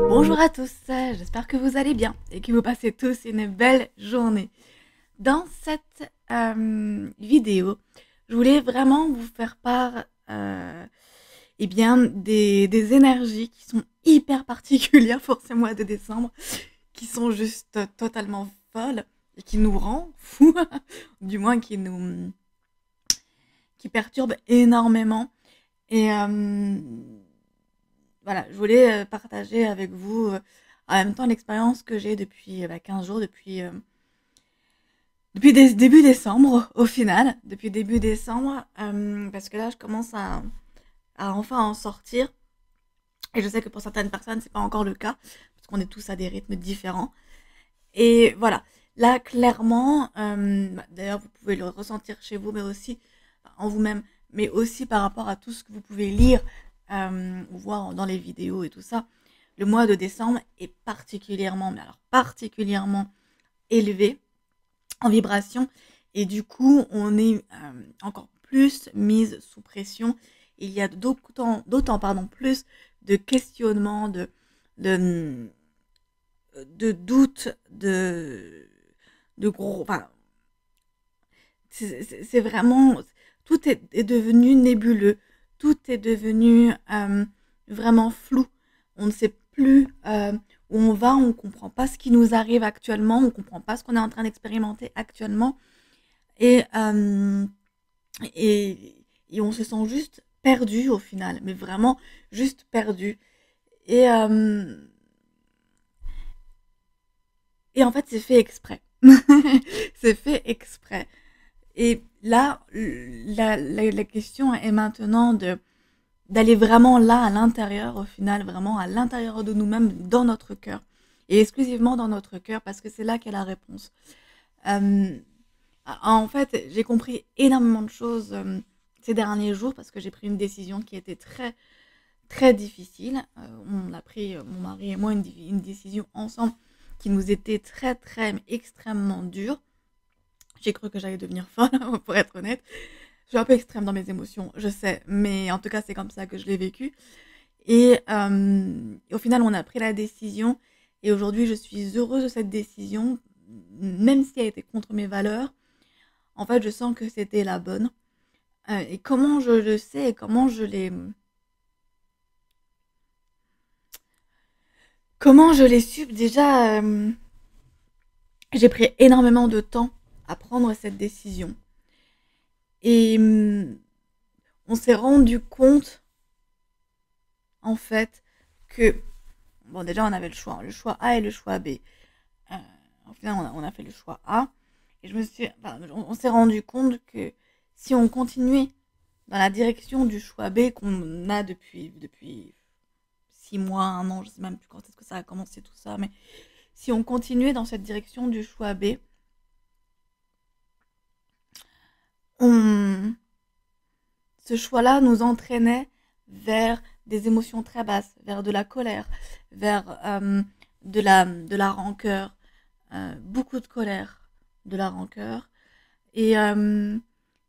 Bonjour à tous, j'espère que vous allez bien et que vous passez tous une belle journée. Dans cette vidéo, je voulais vraiment vous faire part eh bien, des énergies qui sont hyper particulières pour ce mois de décembre, qui sont juste totalement folles et qui nous rend fous, du moins qui perturbent énormément. Et voilà, je voulais partager avec vous en même temps l'expérience que j'ai depuis 15 jours, depuis début décembre au final, depuis début décembre, parce que là je commence à enfin en sortir. Et je sais que pour certaines personnes c'est pas encore le cas, parce qu'on est tous à des rythmes différents. Et voilà, là clairement, d'ailleurs vous pouvez le ressentir chez vous, mais aussi en vous-même, mais aussi par rapport à tout ce que vous pouvez lire ou voir dans les vidéos et tout ça. Le mois de décembre est particulièrement, mais alors particulièrement élevé en vibration, et du coup on est encore plus mise sous pression. Il y a d'autant plus de questionnements, de, de doutes, de gros, enfin, c'est vraiment, tout est devenu nébuleux, tout est devenu vraiment flou. On ne sait plus où on va, on ne comprend pas ce qui nous arrive actuellement, on ne comprend pas ce qu'on est en train d'expérimenter actuellement. Et, euh, et on se sent juste perdu au final, mais vraiment juste perdu. Et, et en fait, c'est fait exprès. C'est fait exprès. Et là, la question est maintenant d'aller vraiment là, à l'intérieur, au final, vraiment à l'intérieur de nous-mêmes, dans notre cœur. Et exclusivement dans notre cœur, parce que c'est là qu'est la réponse. Euh, En fait, j'ai compris énormément de choses ces derniers jours, parce que j'ai pris une décision qui était très, très difficile. On a pris, mon mari et moi, une décision ensemble qui nous était très, très, extrêmement dure. J'ai cru que j'allais devenir folle, pour être honnête. Je suis un peu extrême dans mes émotions, je sais, mais en tout cas, c'est comme ça que je l'ai vécu. Et au final, on a pris la décision, et aujourd'hui, je suis heureuse de cette décision, même si elle était contre mes valeurs. En fait, je sens que c'était la bonne. Et comment je le sais, et comment je l'ai su, déjà, j'ai pris énormément de temps à prendre cette décision. Et on s'est rendu compte, en fait, que, bon, déjà, on avait le choix A et le choix B. Euh, Au final, on a fait le choix A. Et on s'est rendu compte que si on continuait dans la direction du choix B qu'on a depuis 6 mois, un an, je sais même plus quand est-ce que ça a commencé tout ça, mais si on continuait dans cette direction du choix B, on, ce choix-là nous entraînait vers des émotions très basses, vers de la colère, vers de la rancœur, beaucoup de colère, de la rancœur, et, euh,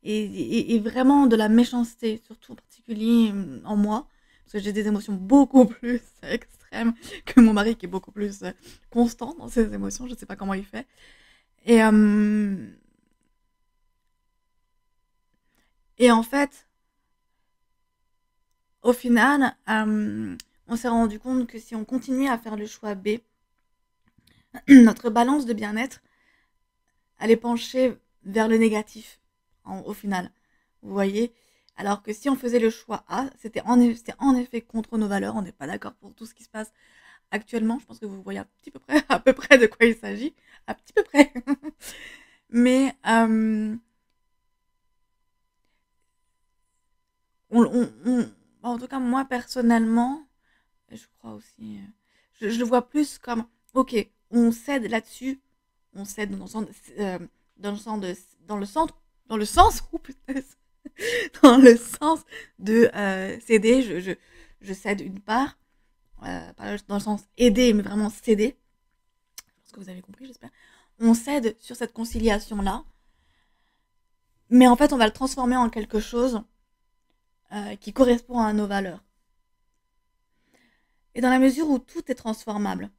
et vraiment de la méchanceté, surtout en particulier en moi, parce que j'ai des émotions beaucoup plus extrêmes que mon mari qui est beaucoup plus constant dans ses émotions, je ne sais pas comment il fait. Et, et en fait, au final, on s'est rendu compte que si on continuait à faire le choix B, notre balance de bien-être allait pencher vers le négatif au final. Vous voyez. Alors que si on faisait le choix A, c'était en effet contre nos valeurs. On n'est pas d'accord pour tout ce qui se passe actuellement. Je pense que vous voyez à peu près de quoi il s'agit. À petit peu près. Mais en tout cas, moi personnellement, je crois aussi, je le vois plus comme, ok, on cède là-dessus, on cède dans le sens de, dans le centre, dans le sens, oh putain, dans le sens de céder, je cède une part, pas dans le sens aider, mais vraiment céder. Je pense que vous avez compris, j'espère. On cède sur cette conciliation-là, mais en fait, on va le transformer en quelque chose qui correspond à nos valeurs. Et dans la mesure où tout est transformable,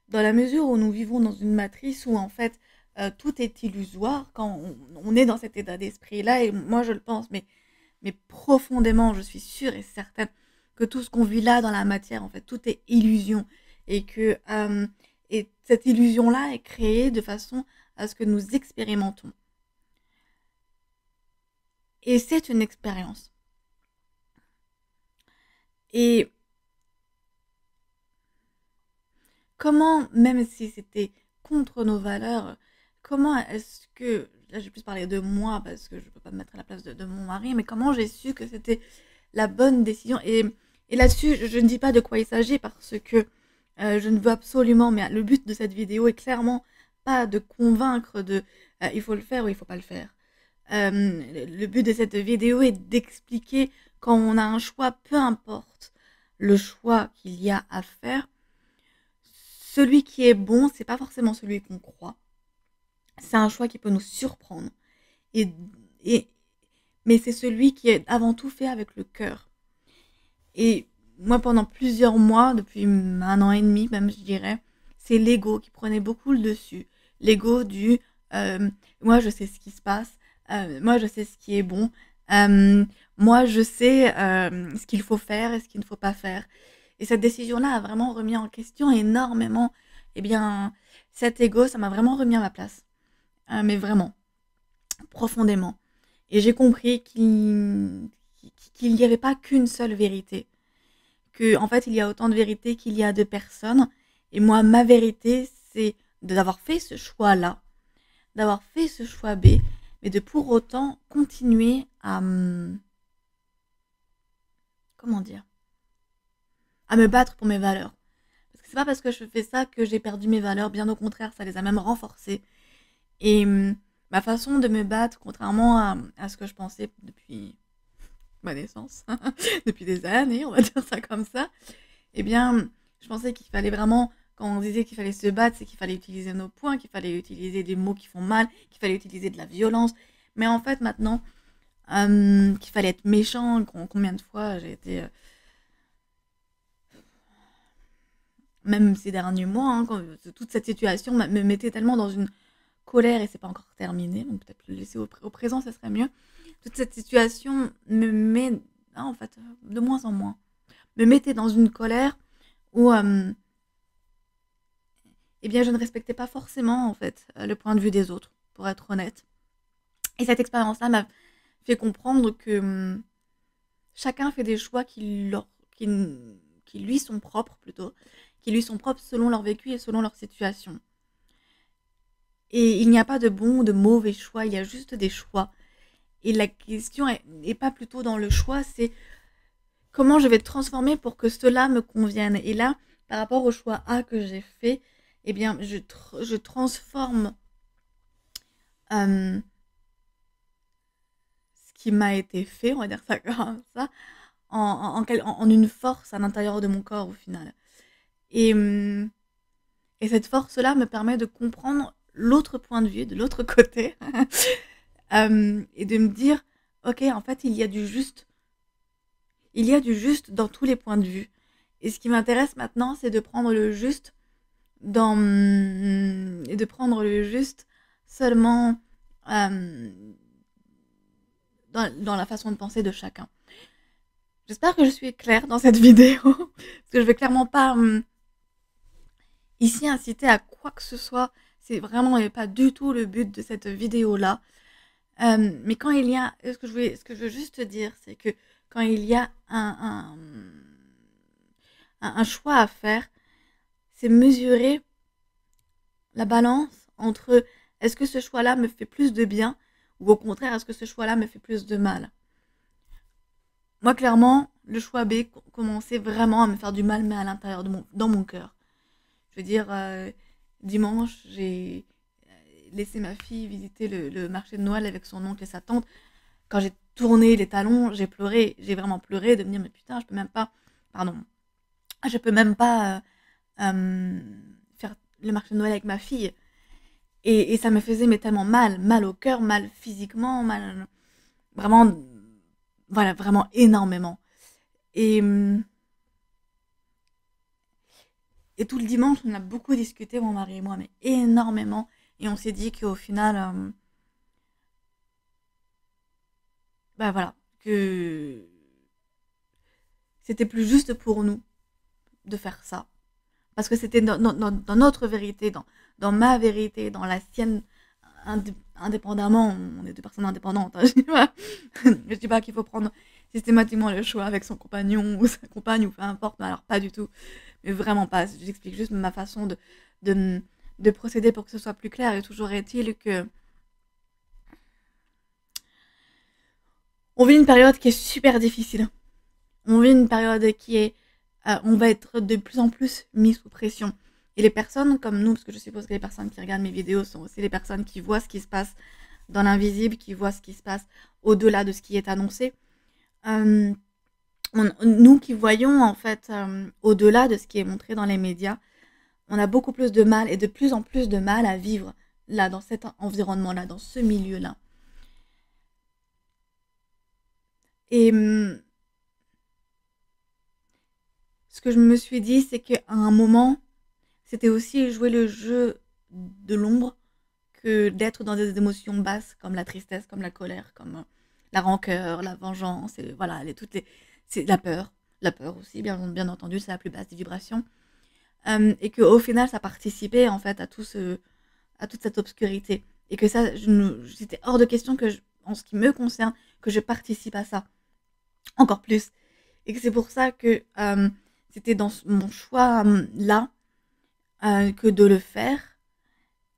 dans la mesure où nous vivons dans une matrice où en fait tout est illusoire, quand on est dans cet état d'esprit-là, et moi je le pense, mais profondément, je suis sûre et certaine que tout ce qu'on vit là dans la matière, en fait, tout est illusion. Et que et cette illusion-là est créée de façon à ce que nous expérimentons. Et c'est une expérience. Et comment, même si c'était contre nos valeurs, comment est-ce que, là j'ai plus parlé de moi parce que je ne peux pas me mettre à la place de mon mari, mais comment j'ai su que c'était la bonne décision. Et là-dessus, je ne dis pas de quoi il s'agit parce que je ne veux absolument, mais le but de cette vidéo est clairement pas de convaincre de il faut le faire ou il faut pas le faire. Le but de cette vidéo est d'expliquer quand on a un choix, peu importe le choix qu'il y a à faire, celui qui est bon, c'est pas forcément celui qu'on croit. C'est un choix qui peut nous surprendre. Et, et, mais c'est celui qui est avant tout fait avec le cœur. Et moi, pendant plusieurs mois, depuis 1 an et demi même, je dirais, c'est l'ego qui prenait beaucoup le dessus. L'ego du moi, je sais ce qui se passe, moi, je sais ce qui est bon, euh, moi, je sais ce qu'il faut faire et ce qu'il ne faut pas faire. Et cette décision-là a vraiment remis en question énormément. Eh bien, cet ego, ça m'a vraiment remis à ma place. Mais vraiment, profondément. Et j'ai compris qu'il n'y avait pas qu'une seule vérité, que en fait il y a autant de vérités qu'il y a de personnes. Et moi, ma vérité, c'est d'avoir fait ce choix-là, d'avoir fait ce choix B, mais de pour autant continuer à comment dire, à me battre pour mes valeurs. Parce que c'est pas parce que je fais ça que j'ai perdu mes valeurs, bien au contraire, ça les a même renforcées. Et ma façon de me battre, contrairement à ce que je pensais depuis ma naissance, depuis des années, on va dire ça comme ça, eh bien, je pensais qu'il fallait vraiment, quand on disait qu'il fallait se battre, c'est qu'il fallait utiliser nos poings, qu'il fallait utiliser des mots qui font mal, qu'il fallait utiliser de la violence. Mais en fait, maintenant, qu'il fallait être méchant, combien de fois j'ai été, même ces derniers mois, hein, toute cette situation me mettait tellement dans une colère, et c'est pas encore terminé, donc peut-être le laisser au présent, ça serait mieux. Toute cette situation me met, ah, en fait, de moins en moins, me mettait dans une colère où eh bien, je ne respectais pas forcément, en fait, le point de vue des autres, pour être honnête. Et cette expérience-là m'a fait comprendre que chacun fait des choix qui lui sont propres, plutôt, qui lui sont propres selon leur vécu et selon leur situation. Et il n'y a pas de bons ou de mauvais choix, il y a juste des choix. Et la question n'est pas plutôt dans le choix, c'est comment je vais transformer pour que cela me convienne. Et là, par rapport au choix A que j'ai fait, eh bien, je transforme ce qui m'a été fait, on va dire ça comme ça, en une force à l'intérieur de mon corps au final. Et, et cette force-là me permet de comprendre l'autre point de vue, de l'autre côté, et de me dire, ok, en fait, il y a du juste. Il y a du juste dans tous les points de vue. Et ce qui m'intéresse maintenant, c'est de prendre le juste et de prendre le juste seulement dans la façon de penser de chacun. J'espère que je suis claire dans cette vidéo, parce que je vais clairement pas ici inciter à quoi que ce soit. C'est vraiment pas du tout le but de cette vidéo-là. Mais quand il y a, ce que je veux juste dire, c'est que quand il y a un choix à faire, c'est mesurer la balance entre est-ce que ce choix-là me fait plus de bien ou au contraire est-ce que ce choix-là me fait plus de mal. Moi, clairement, le choix B commençait vraiment à me faire du mal, mais à l'intérieur dans mon cœur. Je veux dire, dimanche, j'ai laissé ma fille visiter le marché de Noël avec son oncle et sa tante. Quand j'ai tourné les talons, j'ai pleuré. J'ai vraiment pleuré de me dire, mais putain, je peux même pas, pardon, je peux même pas faire le marché de Noël avec ma fille. Et ça me faisait mais tellement mal au cœur, mal physiquement, mal, vraiment, voilà, vraiment énormément. Et Et tout le dimanche, on a beaucoup discuté, mon mari et moi, mais énormément. Et on s'est dit qu'au final, bah voilà, que c'était plus juste pour nous de faire ça. Parce que c'était dans notre vérité, dans ma vérité, dans la sienne, indépendamment. On est deux personnes indépendantes. Hein, je dis pas qu'il faut prendre systématiquement le choix avec son compagnon ou sa compagne ou peu importe. Mais alors, pas du tout. Mais vraiment pas. J'explique juste ma façon de, de procéder pour que ce soit plus clair. Et toujours est-il que on vit une période qui est super difficile. On vit une période qui est... on va être de plus en plus mis sous pression. Et les personnes comme nous, parce que je suppose que les personnes qui regardent mes vidéos sont aussi les personnes qui voient ce qui se passe dans l'invisible, qui voient ce qui se passe au-delà de ce qui est annoncé. Euh, nous qui voyons en fait au-delà de ce qui est montré dans les médias, on a beaucoup plus de mal et de plus en plus de mal à vivre là, dans cet environnement-là, dans ce milieu-là. Et ce que je me suis dit, c'est qu'à un moment, c'était aussi jouer le jeu de l'ombre que d'être dans des émotions basses comme la tristesse, comme la colère, comme la rancœur, la vengeance, et voilà, c'est la peur aussi, bien entendu, c'est la plus basse des vibrations, et que au final, ça participait en fait à toute cette obscurité, et que ça, c'était hors de question que, en ce qui me concerne, que je participe à ça encore plus, et que c'est pour ça que c'était dans mon choix là que de le faire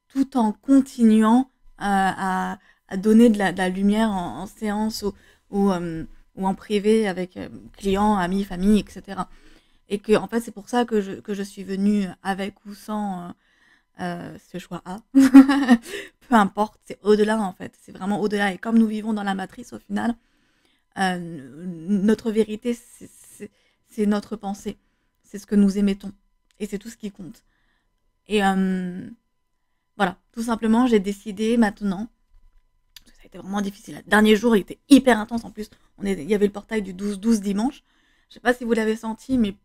tout en continuant à donner de la lumière en séance ou en privé avec clients, amis, famille, etc. Et que en fait c'est pour ça que je suis venue avec ou sans ce choix A. Peu importe, c'est au-delà en fait, c'est vraiment au-delà. Et comme nous vivons dans la matrice au final, notre vérité c'est notre pensée, c'est ce que nous émettons et c'est tout ce qui compte. Et voilà, tout simplement, j'ai décidé maintenant, parce que ça a été vraiment difficile. Le dernier jour, il était hyper intense. En plus, il y avait le portail du 12-12 dimanche. Je sais pas si vous l'avez senti, mais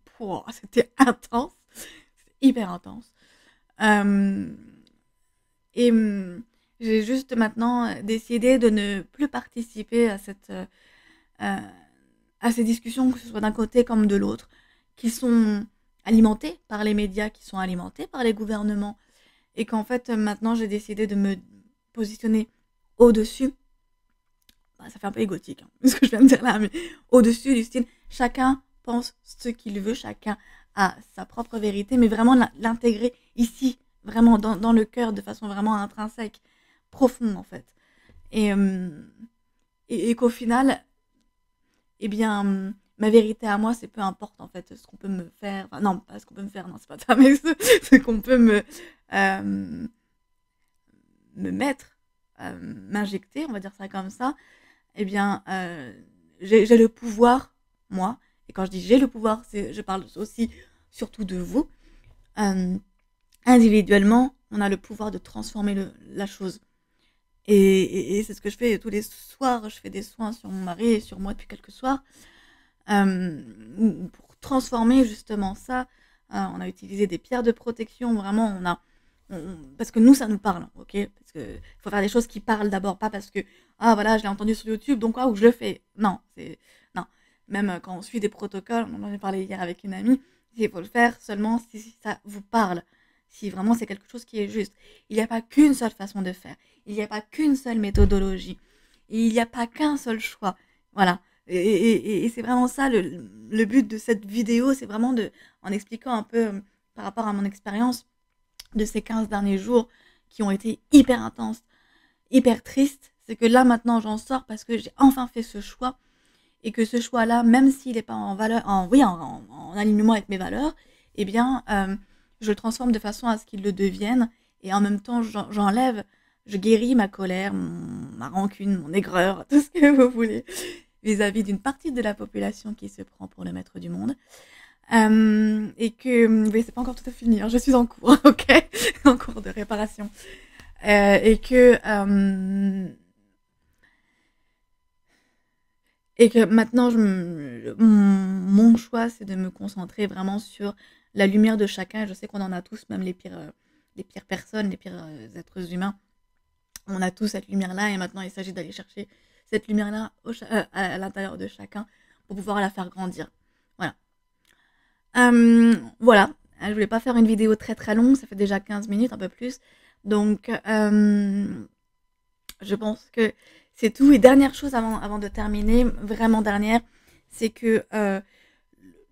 c'était intense. C'était hyper intense. Euh, et j'ai juste maintenant décidé de ne plus participer euh, à ces discussions, que ce soit d'un côté comme de l'autre, qui sont alimentées par les médias, qui sont alimentées par les gouvernements, et qu'en fait maintenant j'ai décidé de me positionner au-dessus. Bah, ça fait un peu égotique, hein, ce que je viens de dire là, mais au-dessus du style chacun pense ce qu'il veut, chacun a sa propre vérité, mais vraiment l'intégrer ici, vraiment dans le cœur, de façon vraiment intrinsèque, profonde en fait. Et, et qu'au final, eh bien, ma vérité à moi, c'est peu importe en fait ce qu'on peut me faire. Enfin, non, pas ce qu'on peut me faire, non, c'est pas ça, mais ce qu'on peut euh, me mettre, m'injecter, on va dire ça comme ça. Eh bien, j'ai le pouvoir, moi. Et quand je dis j'ai le pouvoir, je parle aussi surtout de vous. Euh, Individuellement, on a le pouvoir de transformer la chose. Et c'est ce que je fais tous les soirs. Je fais des soins sur mon mari et sur moi depuis quelques soirs. Pour transformer justement ça, on a utilisé des pierres de protection. Vraiment, parce que nous, ça nous parle, ok? Parce que faut faire des choses qui parlent d'abord, pas parce que ah voilà, je l'ai entendu sur YouTube, donc ou je le fais. Non, non. Même quand on suit des protocoles, on en a parlé hier avec une amie, il faut le faire seulement si ça vous parle, si vraiment c'est quelque chose qui est juste. Il n'y a pas qu'une seule façon de faire, il n'y a pas qu'une seule méthodologie, il n'y a pas qu'un seul choix. Voilà. Et c'est vraiment ça le but de cette vidéo, c'est vraiment en expliquant un peu par rapport à mon expérience de ces 15 derniers jours qui ont été hyper intenses, hyper tristes, c'est que là maintenant j'en sors parce que j'ai enfin fait ce choix et que ce choix-là, même s'il n'est pas en valeur, en alignement avec mes valeurs, eh bien je le transforme de façon à ce qu'il le devienne et en même temps j'enlève, je guéris ma colère, ma rancune, mon aigreur, tout ce que vous voulez vis-à-vis d'une partie de la population qui se prend pour le maître du monde. Et que, mais c'est pas encore tout à fait fini, hein, je suis en cours, ok, en cours de réparation. Et que, Et que maintenant, mon choix, c'est de me concentrer vraiment sur la lumière de chacun. Je sais qu'on en a tous, même les pires personnes, les pires êtres humains. On a tous cette lumière-là et maintenant, il s'agit d'aller chercher cette lumière-là à l'intérieur de chacun pour pouvoir la faire grandir. Voilà. Voilà. Je voulais pas faire une vidéo très très longue, ça fait déjà 15 minutes, un peu plus. Donc, je pense que c'est tout. Et dernière chose avant de terminer, vraiment dernière, c'est que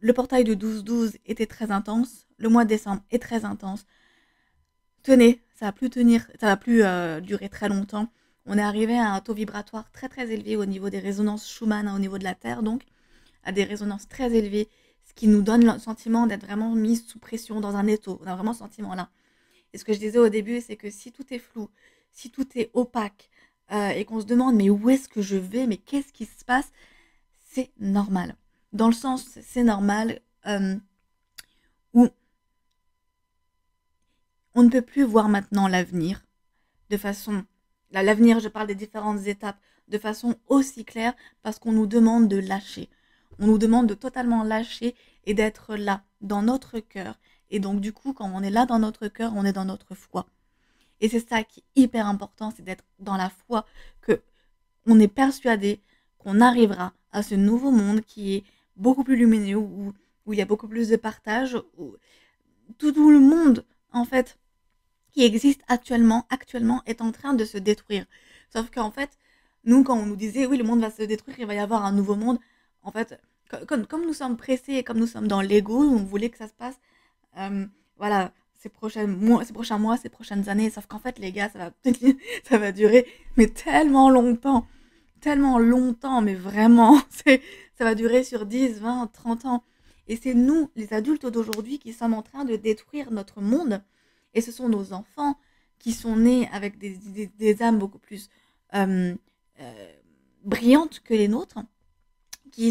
le portail de 12-12 était très intense. Le mois de décembre est très intense. Tenez, ça va plus tenir, ça va plus durer très longtemps. On est arrivé à un taux vibratoire très très élevé au niveau des résonances Schumann, au niveau de la Terre, donc à des résonances très élevées, ce qui nous donne le sentiment d'être vraiment mis sous pression dans un étau. On a vraiment ce sentiment-là. Et ce que je disais au début, c'est que si tout est flou, si tout est opaque, et qu'on se demande mais où est-ce que je vais, mais qu'est-ce qui se passe, c'est normal. Dans le sens, c'est normal, où on ne peut plus voir maintenant l'avenir de façon... L'avenir, je parle des différentes étapes, de façon aussi claire, parce qu'on nous demande de lâcher. On nous demande de totalement lâcher et d'être là, dans notre cœur. Et donc, du coup, quand on est là dans notre cœur, on est dans notre foi. Et c'est ça qui est hyper important, c'est d'être dans la foi, que on est persuadé qu'on arrivera à ce nouveau monde qui est beaucoup plus lumineux, où il y a beaucoup plus de partage, où tout le monde, en fait, qui existe actuellement est en train de se détruire. Sauf qu'en fait, nous, quand on nous disait, oui, le monde va se détruire, il va y avoir un nouveau monde, en fait, comme nous sommes pressés et comme nous sommes dans l'ego, on voulait que ça se passe, voilà, ces prochains mois, ces prochaines années. Sauf qu'en fait, les gars, ça va durer, mais tellement longtemps, mais vraiment, ça va durer sur 10, 20, 30 ans. Et c'est nous, les adultes d'aujourd'hui, qui sommes en train de détruire notre monde. Et ce sont nos enfants qui sont nés avec des âmes beaucoup plus euh, euh, brillantes que les nôtres, qui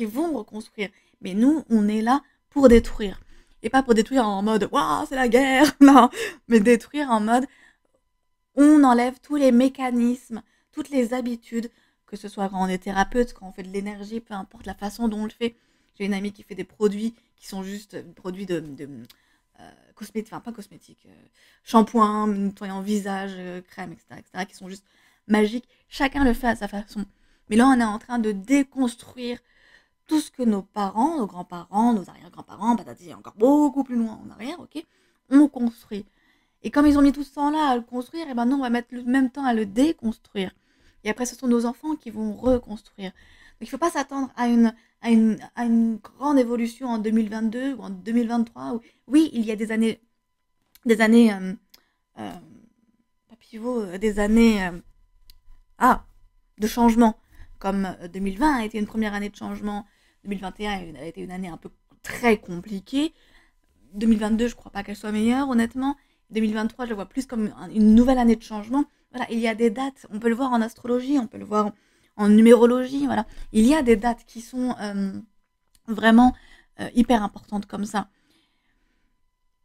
vont reconstruire. Mais nous, on est là pour détruire. Et pas pour détruire en mode waouh, c'est la guerre, non, mais détruire en mode on enlève tous les mécanismes, toutes les habitudes, que ce soit quand on est thérapeute, quand on fait de l'énergie, peu importe la façon dont on le fait. J'ai une amie qui fait des produits qui sont juste produits de cosmétiques, enfin pas cosmétiques, shampoing, nettoyant visage, crème, etc., qui sont juste magiques. Chacun le fait à sa façon. Mais là, on est en train de déconstruire tout ce que nos parents, nos grands-parents, nos arrière-grands-parents, patati, encore beaucoup plus loin en arrière, ok, ont construit. Et comme ils ont mis tout ce temps-là à le construire, et ben nous, on va mettre le même temps à le déconstruire. Et après, ce sont nos enfants qui vont reconstruire. Donc, il ne faut pas s'attendre à une grande évolution en 2022 ou en 2023. Où, oui, il y a des années, pas pivot, des années de changement. Comme 2020 a été une première année de changement, 2021 a été une année un peu très compliquée. 2022, je ne crois pas qu'elle soit meilleure, honnêtement. 2023, je le vois plus comme une nouvelle année de changement. Voilà, il y a des dates, on peut le voir en astrologie, on peut le voir en numérologie, voilà. Il y a des dates qui sont vraiment hyper importantes comme ça.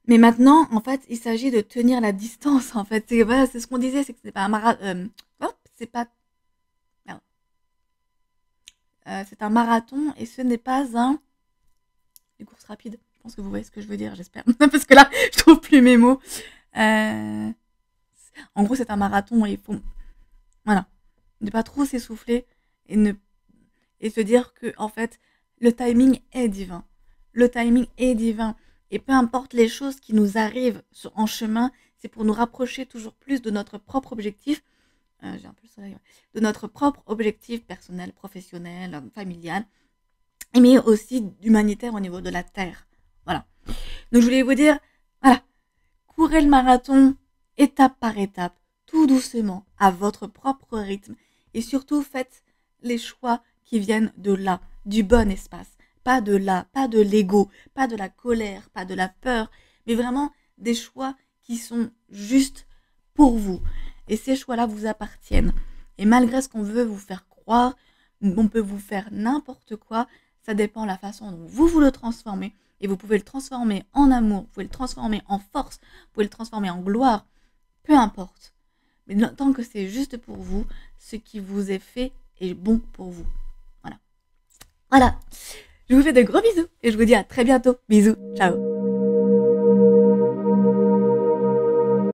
Mais maintenant, en fait, il s'agit de tenir la distance, en fait. C'est voilà, ce qu'on disait, c'est que c'est pas un marathon. C'est pas... c'est un marathon et ce n'est pas une course rapide. Je pense que vous voyez ce que je veux dire, j'espère. Parce que là, je trouve plus mes mots. En gros, c'est un marathon et il faut... Voilà. Ne pas trop s'essouffler et se dire que, en fait, le timing est divin. Le timing est divin. Et peu importe les choses qui nous arrivent en chemin, c'est pour nous rapprocher toujours plus de notre propre objectif. J'ai un peu le soleil. Ouais. De notre propre objectif personnel, professionnel, familial, mais aussi humanitaire au niveau de la Terre. Voilà. Donc je voulais vous dire, voilà, courez le marathon étape par étape, tout doucement, à votre propre rythme. Et surtout, faites les choix qui viennent de là, du bon espace. Pas de là, pas de l'ego, pas de la colère, pas de la peur, mais vraiment des choix qui sont justes pour vous. Et ces choix-là vous appartiennent. Et malgré ce qu'on veut vous faire croire, on peut vous faire n'importe quoi, ça dépend de la façon dont vous le transformez. Et vous pouvez le transformer en amour, vous pouvez le transformer en force, vous pouvez le transformer en gloire, peu importe. Mais tant que c'est juste pour vous, ce qui vous est fait est bon pour vous. Voilà. Voilà. Je vous fais de gros bisous et je vous dis à très bientôt. Bisous. Ciao.